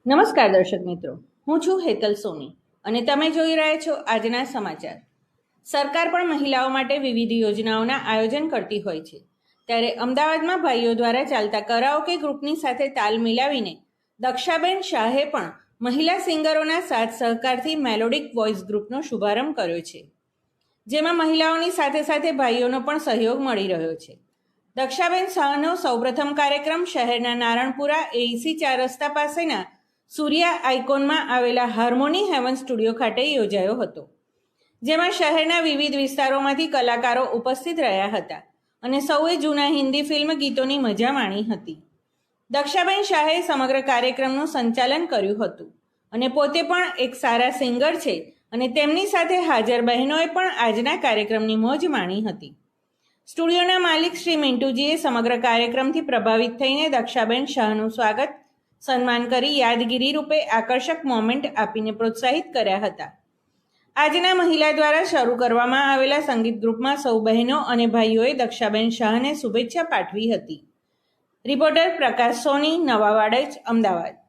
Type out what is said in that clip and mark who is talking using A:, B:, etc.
A: નમસ્કાર દર્શક મિત્રો, હું છું હેતલ સોની અને તમે જોઈ રહ્યા છો આજના સમાચાર. સરકાર પણ મહિલાઓ માટે વિવિધ યોજનાઓના આયોજન કરતી હોય છે. ત્યારે અમદાવાદમાં ભાઈઓ દ્વારા ચાલતા કરાઓકે ગ્રુપની સાથે તાલ મિલાવીને દક્ષાબેન શાહે પણ મહિલા સિંગરોના સાથ સહકારથી મેલોડિક વોઇસ ગ્રુપનો શુભારંભ કર્યો છે, જેમાં મહિલાઓની સાથે સાથે ભાઈઓનો પણ સહયોગ મળી રહ્યો છે. દક્ષાબેન શાહનો સૌપ્રથમ કાર્યક્રમ શહેરના નારણપુરા એઈસી 4 રસ્તા પાસેના સૂર્યા આઇકોનમાં આવેલા હાર્મોની હેવન સ્ટુડિયો ખાતે યોજાયો હતો, જેમાં શહેરના વિવિધ વિસ્તારોમાંથી કલાકારો ઉપસ્થિત રહ્યા હતા અને સૌએ જૂના હિન્દી ફિલ્મ ગીતોની મજા માણી હતી. દક્ષાબેન શાહે સમગ્ર કાર્યક્રમનું સંચાલન કર્યું હતું અને પોતે પણ એક સારા સિંગર છે અને તેમની સાથે હાજર બહેનોએ પણ આજના કાર્યક્રમની મોજ માણી હતી. સ્ટુડિયોના માલિક શ્રી મિન્ટુજીએ સમગ્ર કાર્યક્રમથી પ્રભાવિત થઈને દક્ષાબેન શાહનું સ્વાગત સન્માન કરી યાદગીરી રૂપે આકર્ષક મોમેન્ટ આપીને પ્રોત્સાહિત કર્યા હતા. આજના મહિલા દ્વારા શરૂ કરવામાં આવેલા સંગીત ગ્રુપમાં સૌ બહેનો અને ભાઈઓએ દક્ષાબેન શાહને શુભેચ્છા પાઠવી હતી. રિપોર્ટર પ્રકાશ સોની, નવા વાડજ, અમદાવાદ.